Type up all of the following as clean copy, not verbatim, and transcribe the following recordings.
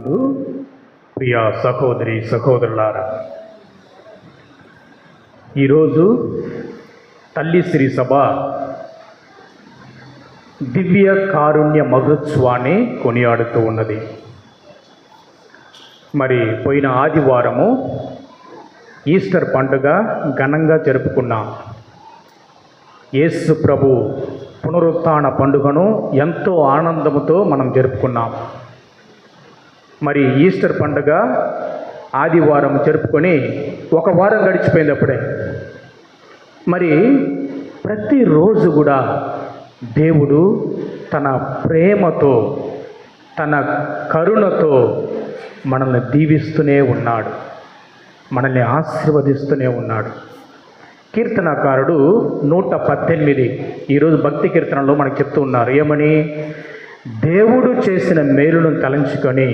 నందు ప్రియ సహోదరి సహోదరులారా, ఈరోజు తల్లి శ్రీ సభ దివ్య కారుణ్య మహోత్సవాన్ని కొనియాడుతూ ఉన్నది. మరి పోయిన ఆదివారము ఈస్టర్ పండుగ ఘనంగా జరుపుకున్నాం. యేసు ప్రభు పునరుత్థాన పండుగను ఎంతో ఆనందముతో మనం జరుపుకున్నాం. మరి ఈస్టర్ పండుగ ఆదివారం జరుపుకొని ఒక వారం గడిచిపోయింది అప్పుడే. మరి ప్రతిరోజు కూడా దేవుడు తన ప్రేమతో తన కరుణతో మనల్ని దీవిస్తూనే ఉన్నాడు, మనల్ని ఆశీర్వదిస్తూనే ఉన్నాడు. కీర్తనకారుడు 118 ఈరోజు భక్తి కీర్తనలో మనకు చెప్తూ ఉన్నారు. ఏమని? దేవుడు చేసిన మేలును తలంచుకొని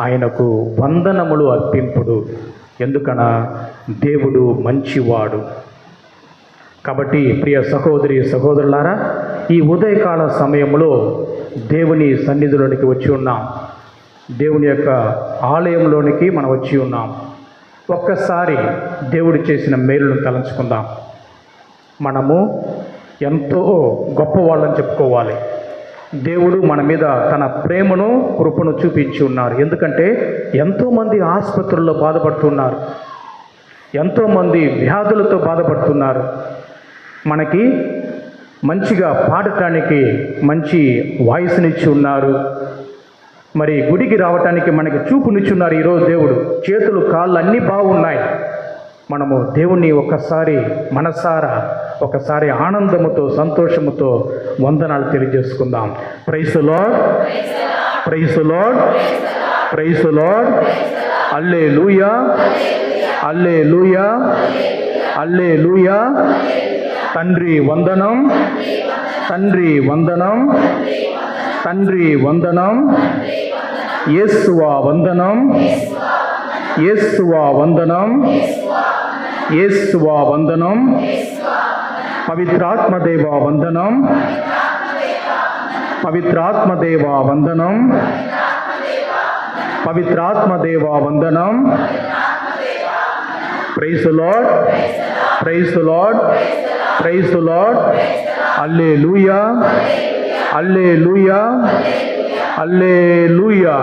ఆయనకు వందనములు అర్పింపుడు, ఎందుకనా దేవుడు మంచివాడు. కాబట్టి ప్రియ సహోదరి సహోదరులారా, ఈ ఉదయకాల సమయంలో దేవుని సన్నిధిలోనికి వచ్చి ఉన్నాం, దేవుని యొక్క ఆలయంలోనికి మనం వచ్చి ఉన్నాం. ఒక్కసారి దేవుడు చేసిన మేలును తలంచుకుందాం. మనము ఎంతో గొప్పవాళ్ళని చెప్పుకోవాలి. దేవుడు మన మీద తన ప్రేమను కృపను చూపించి ఉన్నారు. ఎందుకంటే ఎంతోమంది ఆసుపత్రుల్లో బాధపడుతున్నారు, ఎంతోమంది వ్యాధులతో బాధపడుతున్నారు. మనకి మంచిగా పాడటానికి మంచి వాయిస్నిచ్చి ఉన్నారు. మరి గుడికి రావటానికి మనకి చూపునిచ్చున్నారు. ఈరోజు దేవుడు చేతులు కాళ్ళు అన్నీ బాగున్నాయి. మనము దేవుణ్ణి ఒకసారి మనసారా ఒకసారి ఆనందముతో సంతోషముతో వందనాలు తెలియజేసుకుందాం. Praise the lord, praise the lord, praise the lord. Hallelujah, hallelujah, hallelujah. తండ్రి వందనం, తండ్రి వందనం, తండ్రి వందనం. యేసువా వందనం, యేసువా వందనం, యేసువా వందనం. పవిత్రాత్మదేవా వందనం, పవిత్రాత్మదేవా వందనం, పవిత్రాత్మదేవా వందనం. Praise the lord, praise the lord, praise the lord. Hallelujah, hallelujah, hallelujah.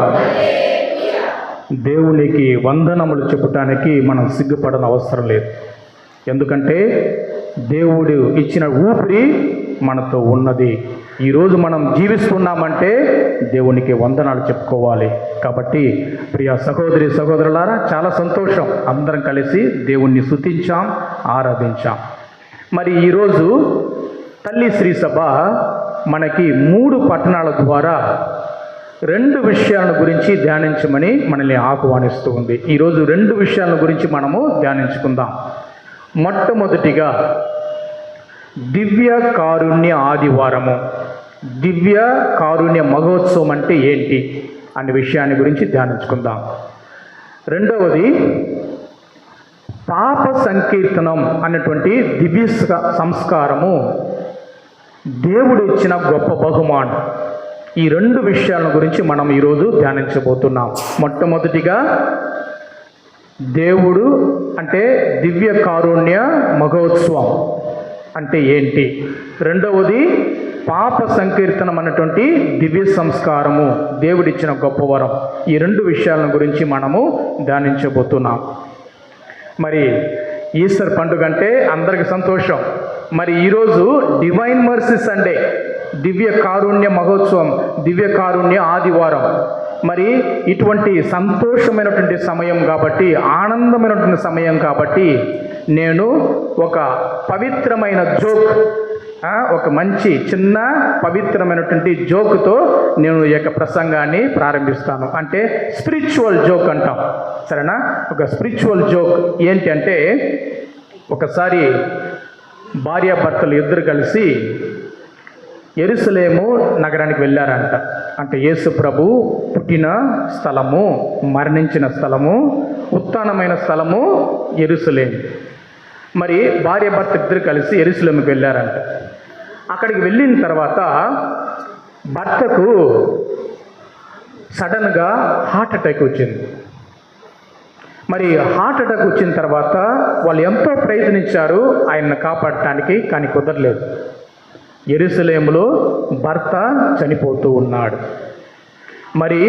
దేవునికి వందనములు చెప్పటానికి మనం సిగ్గుపడని అవసరం లేదు. ఎందుకంటే దేవుడు ఇచ్చిన ఊపిరి మనతో ఉన్నది. ఈరోజు మనం జీవిస్తున్నామంటే దేవునికి వందనాలు చెప్పుకోవాలి. కాబట్టి ప్రియ సహోదరి సహోదరులారా, చాలా సంతోషం. అందరం కలిసి దేవుణ్ణి స్తుతించాం, ఆరాధించాం. మరి ఈరోజు తల్లి శ్రీ సభ మనకి 3 పట్టణాల ద్వారా 2 విషయాల గురించి ధ్యానించమని మనల్ని ఆహ్వానిస్తూ ఉంది. ఈరోజు 2 విషయాల గురించి మనము ధ్యానించుకుందాం. మొట్టమొదటిగా దివ్య కారుణ్య ఆదివారము, దివ్య కారుణ్య మహోత్సవం అంటే ఏంటి అనే విషయాన్ని గురించి ధ్యానించుకుందాం. రెండవది పాప సంకీర్తనం అన్నటువంటి దివ్య సంస్కారము, దేవుడు ఇచ్చిన గొప్ప బహుమానం. ఈ 2 విషయాల గురించి మనం ఈరోజు ధ్యానించబోతున్నాం. మొట్టమొదటిగా దేవుడు అంటే దివ్య కారుణ్య మహోత్సవం అంటే ఏంటి, రెండవది పాప సంకీర్తనం అన్నటువంటి దివ్య సంస్కారము, దేవుడిచ్చిన గొప్ప వరం. ఈ 2 విషయాల గురించి మనము ధ్యానించబోతున్నాం. మరి ఈస్టర్ పండుగ అంటే అందరికి సంతోషం. మరి ఈరోజు డివైన్ మర్సీ సండే, దివ్య కారుణ్య మహోత్సవం, దివ్య కారుణ్య ఆదివారం. మరి ఇటువంటి సంతోషమైనటువంటి సమయం కాబట్టి, ఆనందమైనటువంటి సమయం కాబట్టి నేను ఒక పవిత్రమైన జోక్, ఒక మంచి చిన్న పవిత్రమైనటువంటి జోక్తో నేను ఈ యొక్క ప్రసంగాన్ని ప్రారంభిస్తాను. అంటే స్పిరిచువల్ జోక్ అంటాం, సరేనా? ఒక స్పిరిచువల్ జోక్ ఏంటి అంటే, ఒకసారి భార్యాభర్తలు ఇద్దరు కలిసి యెరూషలేము నగరానికి వెళ్ళారంట. అంటే యేసు ప్రభు పుట్టిన స్థలము, మరణించిన స్థలము, ఉత్థానమైన స్థలము యెరూషలేము. మరి భార్యాభర్త ఇద్దరు కలిసి యెరూషలేముకి వెళ్ళారంట. అక్కడికి వెళ్ళిన తర్వాత భర్తకు సడన్గా హార్ట్ అటాక్ వచ్చింది. మరి హార్ట్ అటాక్ వచ్చిన తర్వాత వాళ్ళు ఎంతో ప్రయత్నించారు ఆయన్ని కాపాడటానికి, కానీ కుదరలేదు. యెరూషలేములో భర్త చనిపోతూ ఉన్నాడు. మరి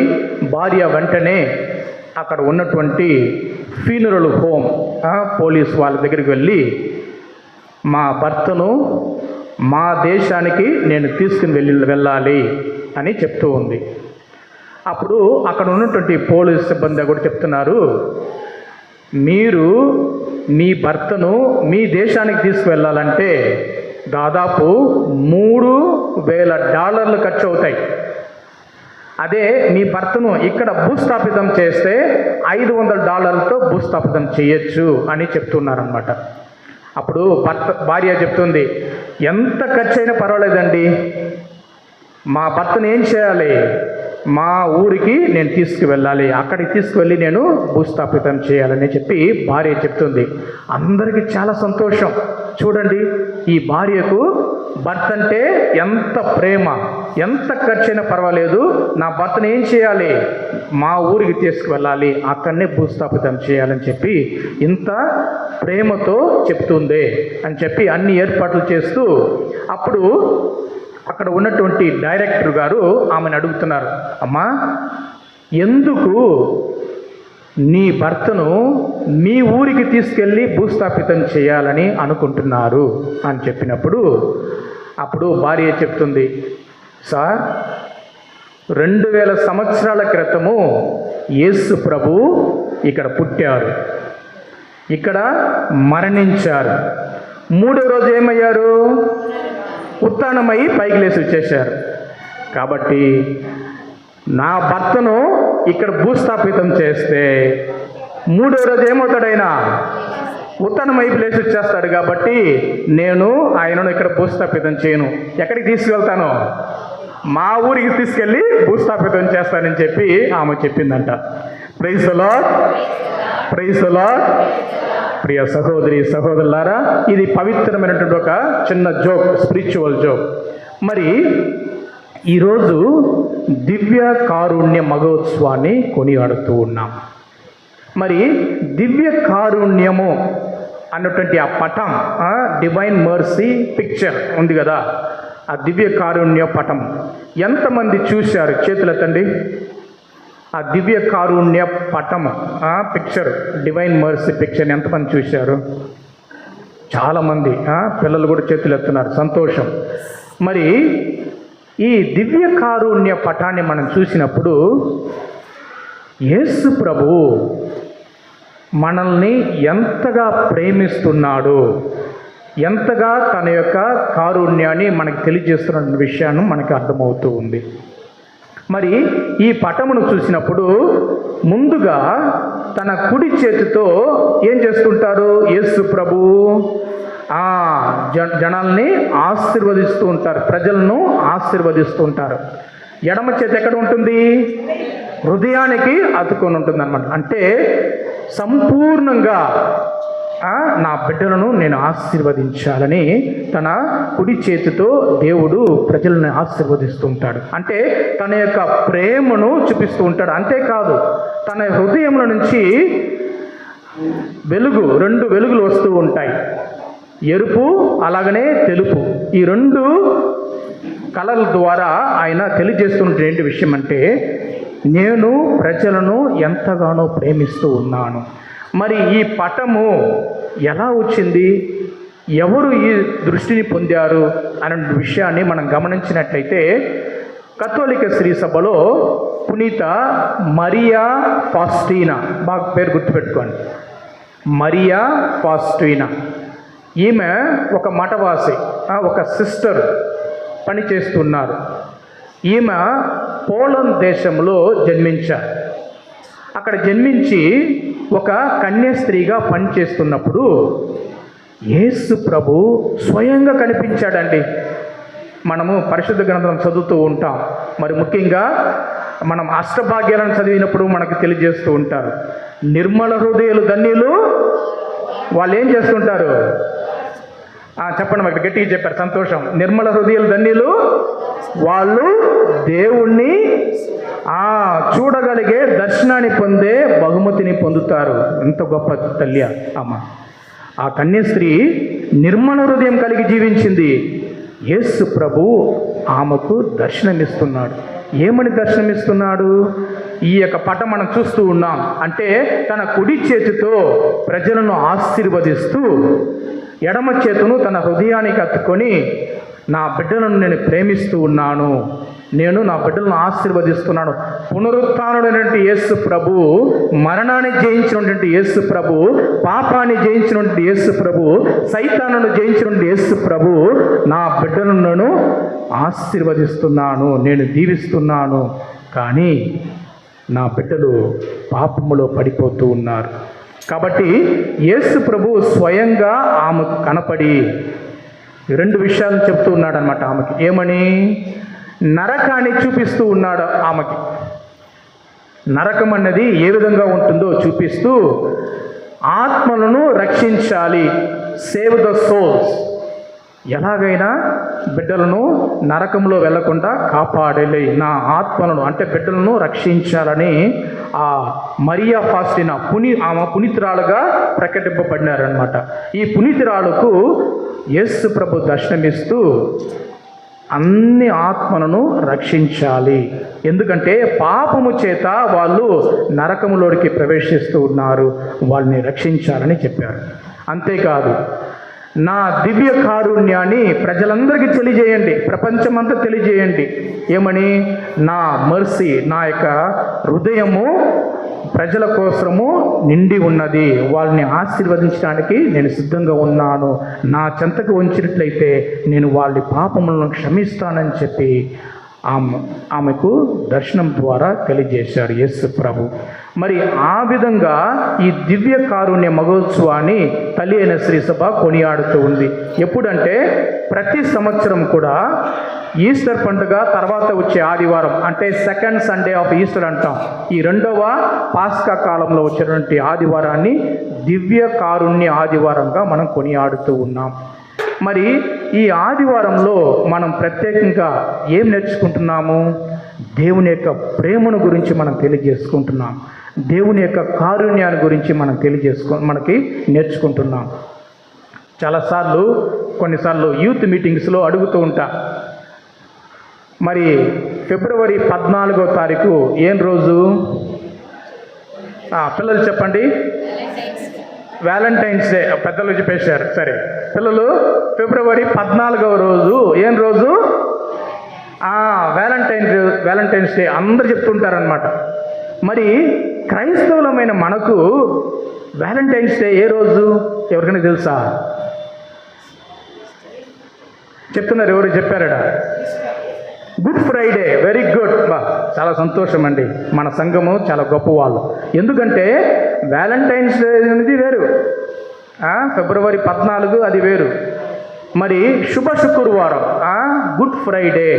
భార్య వెంటనే అక్కడ ఉన్నటువంటి ఫ్యూనరల్ హోమ్ పోలీస్ వాళ్ళ దగ్గరికి వెళ్ళి, మా భర్తను మా దేశానికి నేను తీసుకుని వెళ్ళాలి అని చెప్తూ ఉంది. అప్పుడు అక్కడ ఉన్నటువంటి పోలీస్ సిబ్బంది కూడా చెప్తున్నారు, మీరు మీ భర్తను మీ దేశానికి తీసుకువెళ్ళాలంటే దాదాపు $3,000 ఖర్చు అవుతాయి. అదే మీ భర్తను ఇక్కడ భూస్థాపితం చేస్తే $500తో భూస్థాపితం చేయొచ్చు అని చెప్తున్నారనమాట. అప్పుడు భార్య చెప్తుంది, ఎంత ఖర్చు అయినా పర్వాలేదండి, మా భర్తను ఏం చేయాలి, మా ఊరికి నేను తీసుకువెళ్ళాలి, అక్కడికి తీసుకువెళ్ళి నేను భూస్థాపితం చేయాలని చెప్పి భార్య చెప్తుంది. అందరికీ చాలా సంతోషం. చూడండి, ఈ భార్యకు భర్త అంటే ఎంత ప్రేమ, ఎంత ఖర్చైనా పర్వాలేదు, నా భర్తను ఏం చేయాలి, మా ఊరికి తీసుకువెళ్ళాలి, అక్కడనే భూస్థాపితం చేయాలని చెప్పి ఇంత ప్రేమతో చెప్తుంది అని చెప్పి అన్ని ఏర్పాట్లు చేస్తూ, అప్పుడు అక్కడ ఉన్నటువంటి డైరెక్టర్ గారు ఆమెను అడుగుతున్నారు, అమ్మా ఎందుకు నీ భర్తను మీ ఊరికి తీసుకెళ్ళి భూస్థాపితం చేయాలని అనుకుంటున్నారు అని చెప్పినప్పుడు, అప్పుడు భార్య చెప్తుంది, సార్ 2000 సంవత్సరాల క్రితము యేసు ప్రభు ఇక్కడ పుట్టారు, ఇక్కడ మరణించారు, 3వ రోజు ఏమయ్యారు, ఉత్థానమై పైకి లేచి వచ్చేశారు. కాబట్టి నా భర్తను ఇక్కడ భూస్థాపితం చేస్తే 3వ రోజు ఏమవుతాడైనా, ఉత్థానమై లేచి వచ్చేస్తాడు. కాబట్టి నేను ఆయనను ఇక్కడ భూస్థాపితం చేయను, ఎక్కడికి తీసుకువెళ్తాను, మా ఊరికి తీసుకెళ్ళి భూస్థాపితం చేస్తానని చెప్పి ఆమె చెప్పిందంట. Praise the lord, praise the lord. ప్రియ సహోదరి సహోదరులారా, ఇది పవిత్రమైనటువంటి ఒక చిన్న జోక్, స్పిరిచువల్ జోక్. మరి ఈరోజు దివ్య కారుణ్య మహోత్సవాన్ని కొనియాడుతూ ఉన్నాం. మరి దివ్య కారుణ్యము అన్నటువంటి ఆ పటం, డివైన్ మర్సీ పిక్చర్ ఉంది కదా, ఆ దివ్య కారుణ్య పటం ఎంతమంది చూశారు? చేతులెత్తండి. ఆ దివ్య కారుణ్య పటం పిక్చర్, డివైన్ మర్సీ పిక్చర్ ఎంతమంది చూశారు? చాలామంది, పిల్లలు కూడా చేతులు ఎత్తున్నారు, సంతోషం. మరి ఈ దివ్య కారుణ్య పటాన్ని మనం చూసినప్పుడు యేసు ప్రభు మనల్ని ఎంతగా ప్రేమిస్తున్నాడు, ఎంతగా తన యొక్క కారుణ్యాన్ని మనకు తెలియజేస్తున్న విషయాన్ని మనకు అర్థమవుతూ ఉంది. మరి ఈ పటమును చూసినప్పుడు ముందుగా తన కుడి చేతితో ఏం చేస్తుంటారు యేసు ప్రభు? జనాల్ని ఆశీర్వదిస్తూ ఉంటారు, ప్రజలను ఆశీర్వదిస్తూ ఉంటారు. ఎడమ చేతి ఎక్కడ ఉంటుంది? హృదయానికి అతుకొని ఉంటుంది అన్నమాట. అంటే సంపూర్ణంగా నా బిడ్డలను నేను ఆశీర్వదించాలని తన కుడి చేతితో దేవుడు ప్రజలను ఆశీర్వదిస్తూ ఉంటాడు. అంటే తన యొక్క ప్రేమను చూపిస్తూ ఉంటాడు. అంతేకాదు, తన హృదయంలో నుంచి రెండు వెలుగులు వస్తూ ఉంటాయి, ఎరుపు అలాగనే తెలుపు. ఈ 2 కలర్ల ద్వారా ఆయన తెలియజేస్తున్న ఏంటి విషయం అంటే, నేను ప్రజలను ఎంతగానో ప్రేమిస్తూ ఉన్నాను. మరి ఈ పటము ఎలా వచ్చింది, ఎవరు ఈ దృష్టిని పొందారు అనే విషయాన్ని మనం గమనించినట్లయితే, కథోలిక శ్రీ సభలో పునీత మరియా ఫాస్టీనా, బాగా పేరు గుర్తుపెట్టుకోండి, మరియా ఫాస్టీనా. ఈమె ఒక మఠవాసి, ఒక సిస్టర్ పనిచేస్తున్నారు. ఈమె పోలాండ్ దేశంలో జన్మించారు. అక్కడ జన్మించి ఒక కన్యాస్త్రీగా పనిచేస్తున్నప్పుడు యేసు ప్రభు స్వయంగా కనిపించాడండి. మనము పరిశుద్ధ గ్రంథం చదువుతూ ఉంటాం, మరి ముఖ్యంగా మనం అష్టభాగ్యాలను చదివినప్పుడు మనకు తెలియజేస్తూ ఉంటారు, నిర్మల హృదయాలు ధన్యులు, వాళ్ళు ఏం చేస్తుంటారు? చెప్పండి, మరి గట్టిగా చెప్పారు, సంతోషం. నిర్మల హృదయాలు ధన్యులు, వాళ్ళు దేవుణ్ణి చూడగలిగే దర్శనాన్ని పొందే బహుమతిని పొందుతారు. ఎంత గొప్ప తల్లి అమ్మ. ఆ కన్యస్త్రీ నిర్మల హృదయం కలిగి జీవించింది. యేసు ప్రభు ఆమెకు దర్శనమిస్తున్నాడు. ఏమని దర్శనమిస్తున్నాడు? ఈ యొక్క పటం మనం చూస్తూ ఉన్నాం. అంటే తన కుడి చేతితో ప్రజలను ఆశీర్వదిస్తూ ఎడమ చేతును తన హృదయానికి అత్తుకొని, నా బిడ్డలను నేను ప్రేమిస్తూ ఉన్నాను, నేను నా బిడ్డలను ఆశీర్వదిస్తున్నాను. పునరుత్థానుడైనటువంటి యేసు ప్రభు, మరణాన్ని జయించినటువంటి యేసు ప్రభు, పాపాన్ని జయించినటువంటి యేసు ప్రభు, సైతానును జయించినటువంటి యేసు ప్రభు, నా బిడ్డలను నేను ఆశీర్వదిస్తున్నాను, నేను దీవిస్తున్నాను. కానీ నా బిడ్డలు పాపములో పడిపోతూ ఉన్నారు. కాబట్టి యేసు ప్రభు స్వయంగా ఆమెకు కనపడి 2 విషయాలు చెప్తూ ఉన్నాడు అనమాట ఆమెకి. ఏమని? నరకాన్ని చూపిస్తూ ఉన్నాడు ఆమెకి. నరకం అన్నది ఏ విధంగా ఉంటుందో చూపిస్తూ, ఆత్మలను రక్షించాలి, సేవ్ ద సోల్స్, ఎలాగైనా బిడ్డలను నరకంలో వెళ్లకుండా కాపాడాలి, నా ఆత్మలను అంటే బిడ్డలను రక్షించాలని ఆ మరియా ఫాస్టినా ఆమె పునీతురాలుగా ప్రకటింపబడినారనమాట. ఈ పునీతురాలకు యేసు ప్రభు దర్శనమిస్తూ అన్ని ఆత్మలను రక్షించాలి, ఎందుకంటే పాపము చేత వాళ్ళు నరకములోకి ప్రవేశిస్తూ ఉన్నారు, వాళ్ళని రక్షించాలని చెప్పారు. అంతేకాదు, నా దివ్య కారుణ్యాన్ని ప్రజలందరికీ తెలియజేయండి, ప్రపంచమంతా తెలియజేయండి. ఏమని? నా మర్సీ, నా యొక్క హృదయము ప్రజల కోసము నిండి ఉన్నది, వాళ్ళని ఆశీర్వదించడానికి నేను సిద్ధంగా ఉన్నాను, నా చెంతకు ఉంచినట్లయితే నేను వాళ్ళ పాపములను క్షమిస్తానని చెప్పి ఆమెకు దర్శనం ద్వారా తెలియజేశారు యేసు ప్రభు. మరి ఆ విధంగా ఈ దివ్య కారుణ్య మహోత్సవాన్ని తల్లి అయిన శ్రీసభ కొనియాడుతూ ఉంది. ఎప్పుడంటే ప్రతి సంవత్సరం కూడా ఈస్టర్ పండుగ తర్వాత వచ్చే ఆదివారం, అంటే సెకండ్ సండే ఆఫ్ ఈస్టర్ అంటాం, ఈ 2వ పాస్కా కాలంలో వచ్చినటువంటి ఆదివారాన్ని దివ్య కారుణ్య ఆదివారంగా మనం కొనియాడుతూ ఉన్నాం. మరి ఈ ఆదివారంలో మనం ప్రత్యేకంగా ఏం నేర్చుకుంటున్నాము? దేవుని యొక్క ప్రేమను గురించి మనం తెలియజేసుకుంటున్నాం, దేవుని యొక్క కారుణ్యాన్ని గురించి మనం మనకి నేర్చుకుంటున్నాం. కొన్నిసార్లు యూత్ మీటింగ్స్లో అడుగుతూ ఉంటా, మరి ఫిబ్రవరి 14వ తారీఖు ఏం రోజు? పిల్లలు చెప్పండి. Valentine's day. పెద్దలు చెప్పేశారు. సరే పిల్లలు, ఫిబ్రవరి 14వ రోజు ఏం రోజు? వ్యాలంటైన్స్ డే అందరు చెప్తుంటారనమాట. మరి క్రైస్తవులమైన మనకు వ్యాలంటైన్స్ డే ఏ రోజు? ఎవరికైనా తెలుసా? చెప్తున్నారు, ఎవరు చెప్పారడా? Good Friday. Very good. చాలా సంతోషం అండి, మన సంఘము చాలా గొప్ప వాళ్ళు. ఎందుకంటే వ్యాలంటైన్స్ డే అనేది వేరు, ఫిబ్రవరి 14 అది వేరు. మరి శుభ శుక్రవారం, గుడ్ ఫ్రైడే.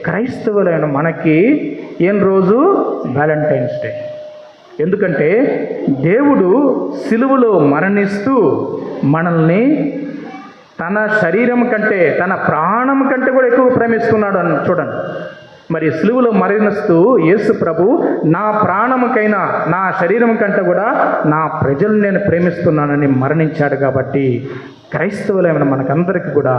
క్రైస్తవులైన మనకి ఏం రోజు? Valentine's day. ఎందుకంటే దేవుడు సిలువలో మరణిస్తూ మనల్ని తన శరీరం కంటే, తన ప్రాణం కంటే కూడా ఎక్కువ ప్రేమిస్తున్నాడు అని చూడండి. మరి సిలువలో మరణిస్తూ యేసు ప్రభు, నా ప్రాణముకైనా నా శరీరం కంటే కూడా నా ప్రజలను నేను ప్రేమిస్తున్నానని మరణించాడు. కాబట్టి క్రైస్తవులైన మనకందరికీ కూడా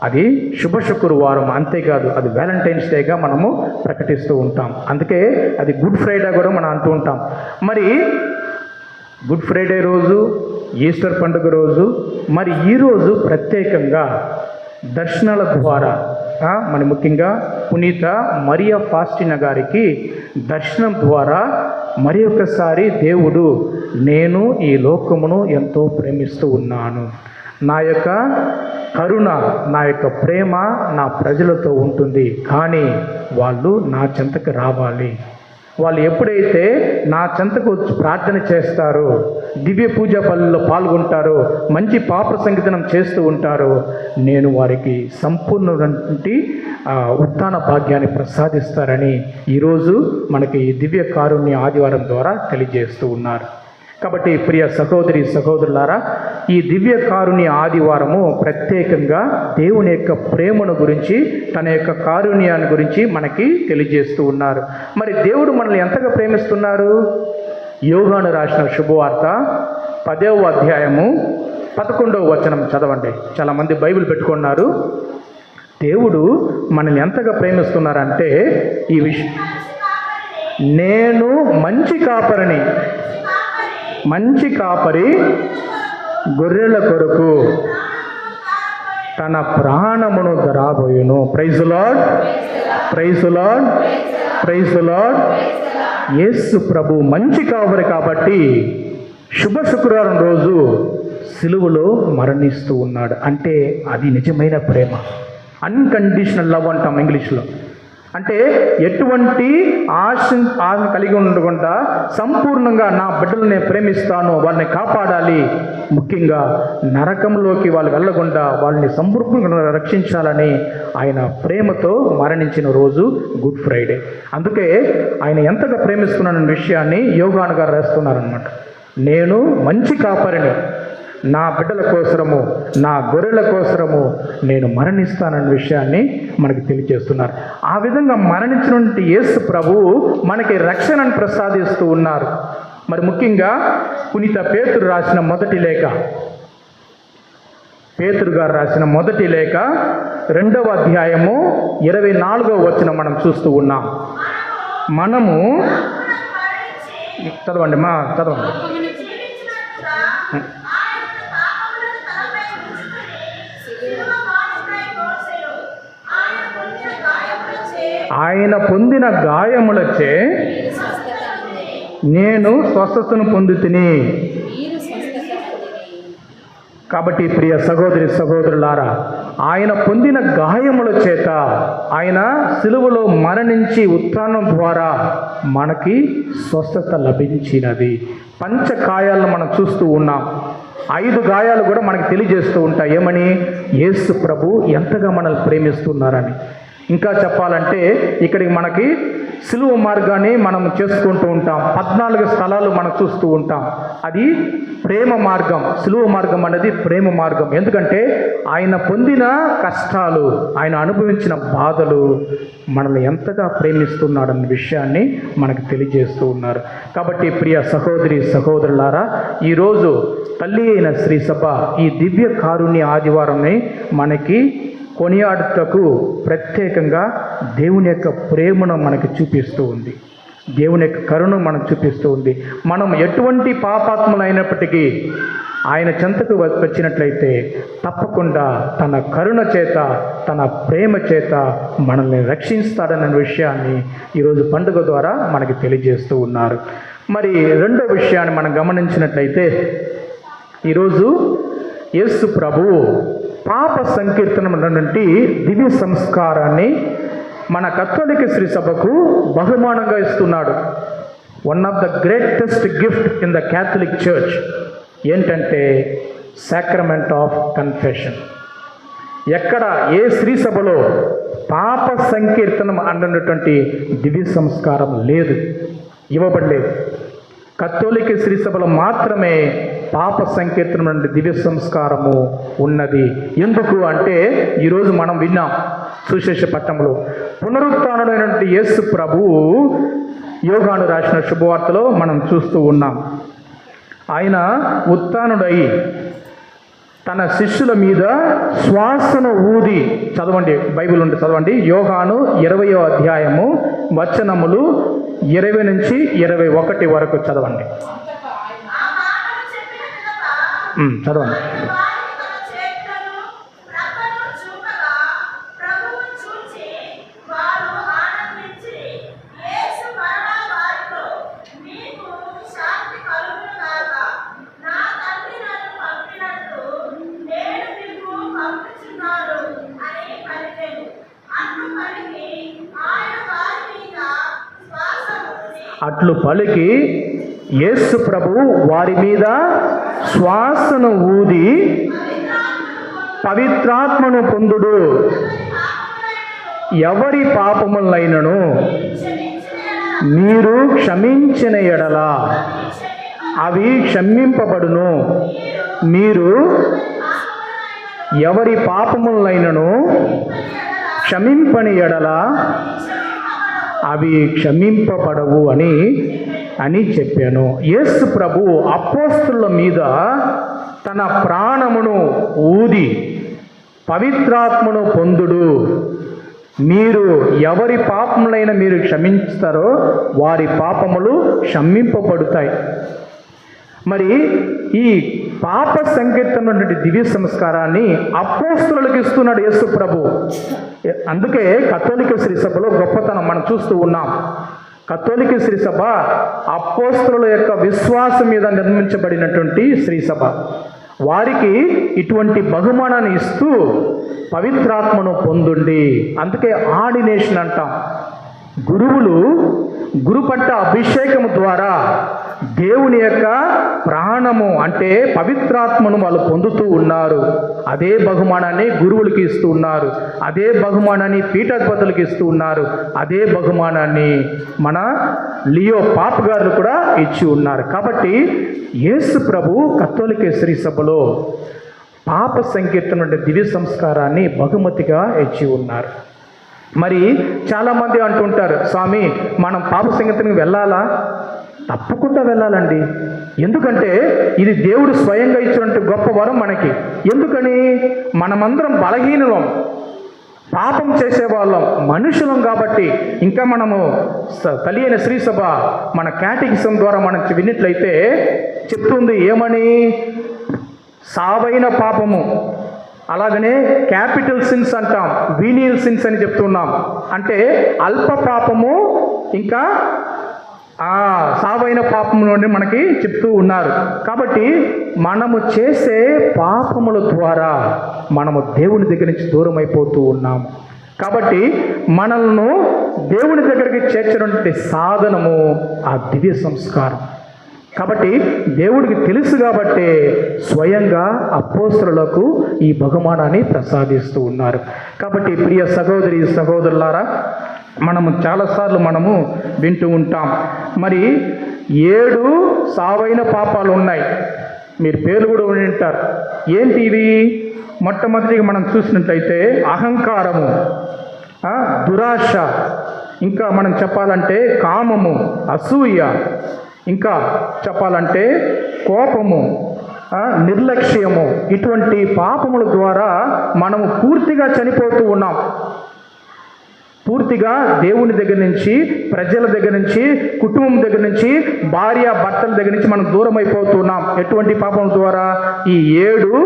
అది శుభ శుక్రవారం. అంతేకాదు, అది వ్యాలంటైన్స్ డేగా మనము ప్రకటిస్తూ ఉంటాం. అందుకే అది గుడ్ ఫ్రైడే కూడా మనం అంటూ ఉంటాం. మరి గుడ్ ఫ్రైడే రోజు, ఈస్టర్ పండుగ రోజు, మరి ఈరోజు ప్రత్యేకంగా దర్శనాల ద్వారా మన ముఖ్యంగా పునీత మరియా ఫాస్టినా గారికి దర్శనం ద్వారా మరి ఒకసారి దేవుడు, నేను ఈ లోకమును ఎంతో ప్రేమిస్తూ ఉన్నాను, నా యొక్క కరుణ, నా యొక్క ప్రేమ నా ప్రజలతో ఉంటుంది, కానీ వాళ్ళు నా చెంతకు రావాలి, వాళ్ళు ఎప్పుడైతే నా చెంతకు వచ్చి ప్రార్థన చేస్తారో, దివ్య పూజా పనుల్లో పాల్గొంటారో, మంచి పాప సంగీతనం చేస్తూ ఉంటారో, నేను వారికి సంపూర్ణమైనటువంటి ఉత్థాన భాగ్యాన్ని ప్రసాదిస్తారని ఈరోజు మనకి దివ్య కారుణ్య ఆదివారం ద్వారా తెలియజేస్తూ ఉన్నారు. కాబట్టి ప్రియ సహోదరి సహోదరులారా, ఈ దివ్య కారుణ్య ఆదివారము ప్రత్యేకంగా దేవుని యొక్క ప్రేమను గురించి, తన యొక్క కారుణ్యాన్ని గురించి మనకి తెలియజేస్తూ ఉన్నారు. మరి దేవుడు మనల్ని ఎంతగా ప్రేమిస్తున్నారు? యోహాను రాసిన శుభవార్త 10వ అధ్యాయము 11వ వచనం చదవండి. చాలామంది బైబిల్ పెట్టుకున్నారు. దేవుడు మనల్ని ఎంతగా ప్రేమిస్తున్నారంటే ఈ విషయం, నేను మంచి కాపరి గొర్రెల కొరకు తన ప్రాణమును ధరాబోయును. Praise lord, praise lord, praise lord. Yesu ప్రభు మంచి కాపరి కాబట్టి శుభ శుక్రవారం రోజు సిలువలో మరణిస్తూ ఉన్నాడు. అంటే అది నిజమైన ప్రేమ. అన్కండిషనల్ లవ్ అంటాం ఇంగ్లీష్లో. అంటే ఎటువంటి ఆశ కలిగి ఉండకుండా సంపూర్ణంగా నా బిడ్డలు నేను ప్రేమిస్తాను, వాళ్ళని కాపాడాలి, ముఖ్యంగా నరకంలోకి వాళ్ళు వెళ్ళకుండా వాళ్ళని సంపూర్ణంగా రక్షించాలని ఆయన ప్రేమతో మరణించిన రోజు గుడ్ ఫ్రైడే. అందుకే ఆయన ఎంతగా ప్రేమిస్తున్నానన్న విషయాన్ని యోహాను గారు రాస్తున్నారనమాట. నేను మంచి కాపరిని, నా బిడ్డల కోసరము, నా గొర్రెల కోసరము నేను మరణిస్తానన్న విషయాన్ని మనకి తెలియజేస్తున్నారు. ఆ విధంగా మరణించినటువంటి యేసు ప్రభువు మనకి రక్షణను ప్రసాదిస్తూ ఉన్నారు. మరి ముఖ్యంగా పునీత పేతురు రాసిన మొదటి లేఖ, పేతురు గారు రాసిన మొదటి లేఖ 2వ అధ్యాయము 24వ వచనం మనం చూస్తూ ఉన్నాం. మనము చదవండి చదవండి. ఆయన పొందిన గాయములచే నేను స్వస్థతను పొందుతిని. కాబట్టి ప్రియ సహోదరి సహోదరులారా, ఆయన పొందిన గాయముల చేత, ఆయన సిలువలో మరణించి ఉత్థానం ద్వారా మనకి స్వస్థత లభించినది. పంచకాయాలను మనం చూస్తూ ఉన్నాం. 5 గాయాలు కూడా మనకి తెలియజేస్తూ ఉంటాయి. ఏమని? యేసు ప్రభు ఎంతగా మనల్ని ప్రేమిస్తున్నారని. ఇంకా చెప్పాలంటే ఇక్కడికి మనకి సిలువ మార్గాన్ని మనం చేసుకుంటూ ఉంటాం. 14 స్థలాలు మనం చూస్తూ ఉంటాం. అది ప్రేమ మార్గం. సిలువ మార్గం అనేది ప్రేమ మార్గం. ఎందుకంటే ఆయన పొందిన కష్టాలు, ఆయన అనుభవించిన బాధలు మనల్ని ఎంతగా ప్రేమిస్తున్నాడన్న విషయాన్ని మనకు తెలియజేస్తూ ఉన్నారు. కాబట్టి ప్రియ సహోదరి సహోదరులారా, ఈరోజు తల్లి అయిన శ్రీ సభ ఈ దివ్య కారుణ్య ఆదివారంని మనకి కొనియాడుటకు ప్రత్యేకంగా దేవుని యొక్క ప్రేమను మనకి చూపిస్తూ ఉంది. దేవుని యొక్క కరుణ మనకు చూపిస్తూ ఉంది. మనం ఎటువంటి పాపాత్ములైనప్పటికీ ఆయన చెంతకు వచ్చినట్లయితే తప్పకుండా తన కరుణ చేత, తన ప్రేమ చేత మనల్ని రక్షిస్తాడన్న విషయాన్ని ఈరోజు పండుగ ద్వారా మనకి తెలియజేస్తూ ఉన్నారు. మరి రెండో విషయాన్ని మనం గమనించినట్లయితే, ఈరోజు యేసు ప్రభువు పాప సంకీర్తనం అన్నటువంటి దివ్య సంస్కారాన్ని మన కథోలిక శ్రీ సభకు బహుమానంగా ఇస్తున్నాడు. One of the greatest gift in the Catholic church ఏంటంటే సాక్రమెంట్ ఆఫ్ కన్ఫెషన్. ఎక్కడ ఏ శ్రీ సభలో పాప సంకీర్తనం అన్నటువంటి దివ్య సంస్కారం లేదు, ఇవ్వబడలేదు. కథోలిక శ్రీ సభలో మాత్రమే పాప సంకీర్తనం అంటే దివ్య సంస్కారము ఉన్నది. ఎందుకు అంటే ఈరోజు మనం విన్నాం సువిశేష పట్టణంలో పునరుత్థానుడైనటువంటి యేసు ప్రభువు యోహాను రాసిన శుభవార్తలో మనం చూస్తూ ఉన్నాం. ఆయన ఉత్థానుడై తన శిష్యుల మీద శ్వాసను ఊది, చదవండి, బైబిల్ ఉండి చదవండి, యోహాను 20వ అధ్యాయము వచనములు 20 నుంచి 21 వరకు చదవండి. చదవండి. అట్లు పలికి యేసు ప్రభువు వారి మీద శ్వాసను ఊది పవిత్రాత్మను పొందుడు, ఎవరి పాపములైనను మీరు క్షమించిన ఎడల అవి క్షమింపబడును. మీరు ఎవరి పాపములైనను క్షమింపని ఎడల అవి క్షమింపబడవు అని చెప్పాను. యేసు ప్రభు అపోస్తలుల మీద తన ప్రాణమును ఊది పవిత్రాత్మను పొందుడు. మీరు ఎవరి పాపములైనా మీరు క్షమిస్తారో వారి పాపములు క్షమింపబడతాయి. మరి ఈ పాప సంకీర్తన దివ్య సంస్కారాన్ని అపోస్తలులకు ఇస్తున్నాడు యేసు ప్రభు. అందుకే కథోలిక శ్రీసభలో గొప్పతనం మనం చూస్తూ ఉన్నాం. కథోలిక శ్రీసభ అపోస్తలుల యొక్క విశ్వాసం మీద నిర్మించబడినటువంటి శ్రీసభ. వారికి ఇటువంటి బహుమానాన్ని ఇస్తూ పవిత్రాత్మను పొందుండి, అందుకే ఆర్డినేషన్ అంటాం. గురువులు గురుపట్ట అభిషేకము ద్వారా దేవుని యొక్క ప్రాణము అంటే పవిత్రాత్మను వాళ్ళు పొందుతూ ఉన్నారు. అదే బహుమానాన్ని గురువులకి ఇస్తూ ఉన్నారు. అదే బహుమానాన్ని పీఠాధిపతులకు ఇస్తూ ఉన్నారు. అదే బహుమానాన్ని మన లియో పాప్ గారు కూడా ఇచ్చి ఉన్నారు. కాబట్టి యేసు ప్రభు కథోలిక శ్రీసభలో పాప సంకీర్తన దివ్య సంస్కారాన్ని బహుమతిగా ఇచ్చి ఉన్నారు. మరి చాలామంది అంటుంటారు, స్వామి మనం పాప సంకీర్తనకు వెళ్ళాలా? తప్పకుండా వెళ్ళాలండి. ఎందుకంటే ఇది దేవుడు స్వయంగా ఇచ్చినట్టు గొప్ప వరం మనకి. ఎందుకని? మనమందరం బలహీనం, పాపం చేసేవాళ్ళం, మనుషులం. కాబట్టి ఇంకా మనము తల్లి అయిన శ్రీసభ మన క్యాటెకిజం ద్వారా మనం విన్నట్లయితే చెప్తుంది ఏమని? సావైన పాపము, అలాగనే క్యాపిటల్ సిన్స్ అంటాం, వీనియల్ సిన్స్ అని చెప్తున్నాం. అంటే అల్ప పాపము ఇంకా సావైన పాపములోనే మనకి చెప్తూ ఉన్నారు. కాబట్టి మనము చేసే పాపముల ద్వారా మనము దేవుని దగ్గర నుంచి దూరం అయిపోతూ ఉన్నాము. కాబట్టి మనల్ని దేవుని దగ్గరికి చేర్చినటువంటి సాధనము ఆ దివ్య సంస్కారం. కాబట్టి దేవుడికి తెలుసు కాబట్టి స్వయంగా అపోస్తలులకు ఈ బహుమానాన్ని ప్రసాదిస్తూ ఉన్నారు. కాబట్టి ప్రియ సహోదరి సహోదరులారా, మనము చాలాసార్లు మనము వింటూ ఉంటాం. మరి 7 సావైన పాపాలు ఉన్నాయి. మీరు పేర్లు కూడా వింటారు. ఏంటి ఇవి? మొట్టమొదటిగా మనం చూసినట్లయితే అహంకారము, దురాశ, ఇంకా మనం చెప్పాలంటే కామము, అసూయ, ఇంకా చెప్పాలంటే కోపము, నిర్లక్ష్యము. ఇటువంటి పాపముల ద్వారా మనము పూర్తిగా చనిపోతూ ఉన్నాం. పూర్తిగా దేవుని దగ్గర నుంచి, ప్రజల దగ్గర నుంచి, కుటుంబం దగ్గర నుంచి, భార్య భర్తల దగ్గర నుంచి మనం దూరం అయిపోతున్నాం. ఎటువంటి పాపముల ద్వారా? ఈ 7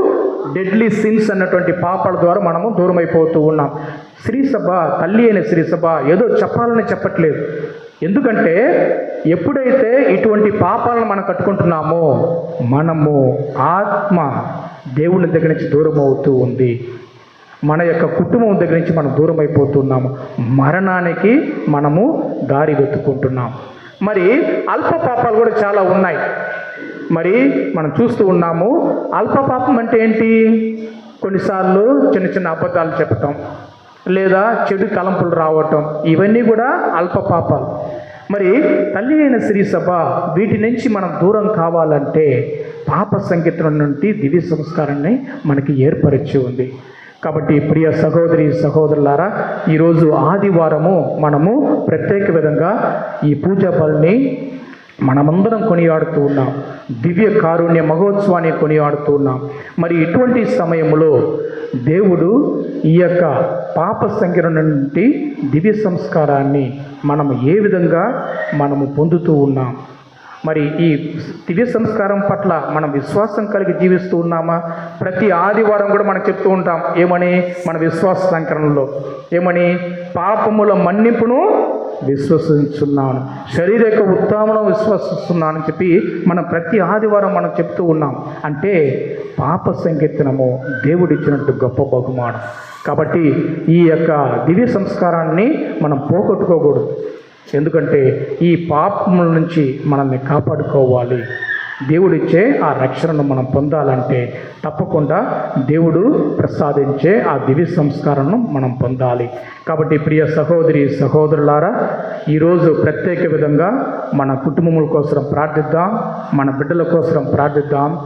డెడ్లీ సిన్స్ అన్నటువంటి పాపాల ద్వారా మనము దూరం అయిపోతూ ఉన్నాం. శ్రీసభ, తల్లి అయిన శ్రీసభ ఏదో చెప్పాలని చెప్పట్లేదు. ఎందుకంటే ఎప్పుడైతే ఇటువంటి పాపాలను మనం కట్టుకుంటున్నామో మనము ఆత్మ దేవుని దగ్గర నుంచి దూరం అవుతూ ఉంది. మన యొక్క కుటుంబం దగ్గర నుంచి మనం దూరం అయిపోతున్నాము. మరణానికి మనము దారి వెతుక్కుంటున్నాం. మరి అల్ప పాపాలు కూడా చాలా ఉన్నాయి. మరి మనం చూస్తూ ఉన్నాము. అల్ప పాపం అంటే ఏంటి? కొన్నిసార్లు చిన్న చిన్న అబద్ధాలు చెప్పటం, లేదా చెడు తలంపులు రావటం, ఇవన్నీ కూడా అల్ప పాపాలు. మరి తల్లి అయిన శ్రీసభ వీటి నుంచి మనం దూరం కావాలంటే పాప సంకీర్తన నుండి దివ్య సంస్కారాన్ని మనకి ఏర్పరిచి ఉంది. కాబట్టి ప్రియ సహోదరి సహోదరులారా, ఈరోజు ఆదివారము మనము ప్రత్యేక విధంగా ఈ పూజా బలిని మనమందరం కొనియాడుతూ ఉన్నాం. దివ్య కారుణ్య మహోత్సవాన్ని కొనియాడుతూ ఉన్నాం. మరి ఇటువంటి సమయంలో దేవుడు ఈ యొక్క పాప సంకీర్తన నుండి దివ్య సంస్కారాన్ని మనము ఏ విధంగా మనము పొందుతూ ఉన్నాం? మరి ఈ దివ్య సంస్కారం పట్ల మనం విశ్వాసం కలిగి జీవిస్తూ ఉన్నామా? ప్రతి ఆదివారం కూడా మనం చెప్తూ ఉంటాం ఏమని? మన విశ్వాస సంకరణలో ఏమని? పాపముల మన్నింపును విశ్వసిస్తున్నాను, శరీరక ఉత్థానం విశ్వసిస్తున్నాను అని చెప్పి మనం ప్రతి ఆదివారం మనం చెప్తూ ఉన్నాం. అంటే పాప సంకీర్తనము దేవుడిచ్చినట్టు గొప్ప బహుమానం. కాబట్టి ఈ యొక్క దివ్య సంస్కారాన్ని మనం పోగొట్టుకోకూడదు. ఎందుకంటే ఈ పాపముల నుంచి మనల్ని కాపాడుకోవాలి. దేవుడిచ్చే ఆ రక్షణను మనం పొందాలంటే తప్పకుండా దేవుడు ప్రసాదించే ఆ దివ్య సంస్కారాన్ని మనం పొందాలి. కాబట్టి ప్రియ సహోదరి సహోదరులారా, ఈరోజు ప్రత్యేక విధంగా మన కుటుంబముల కోసం ప్రార్థిద్దాం, మన బిడ్డల కోసం ప్రార్థిద్దాం.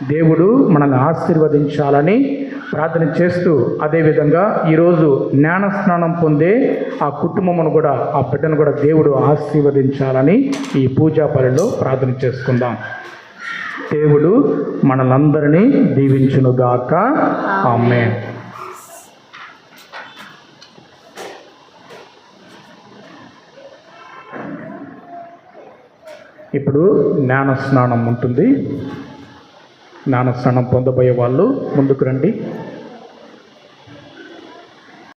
దేవుడు మనల్ని ఆశీర్వదించాలని ప్రార్థన చేస్తూ, అదేవిధంగా ఈరోజు జ్ఞానస్నానం పొందే ఆ కుటుంబమును కూడా, ఆ బిడ్డను కూడా దేవుడు ఆశీర్వదించాలని ఈ పూజా బలిలో ప్రార్థన చేసుకుందాం. దేవుడు మనలందరినీ దీవించునుగాక. ఆమేన్. ఇప్పుడు జ్ఞానస్నానం ఉంటుంది. జ్ఞానస్నానం పొందబోయే వాళ్ళు ముందుకు రండి.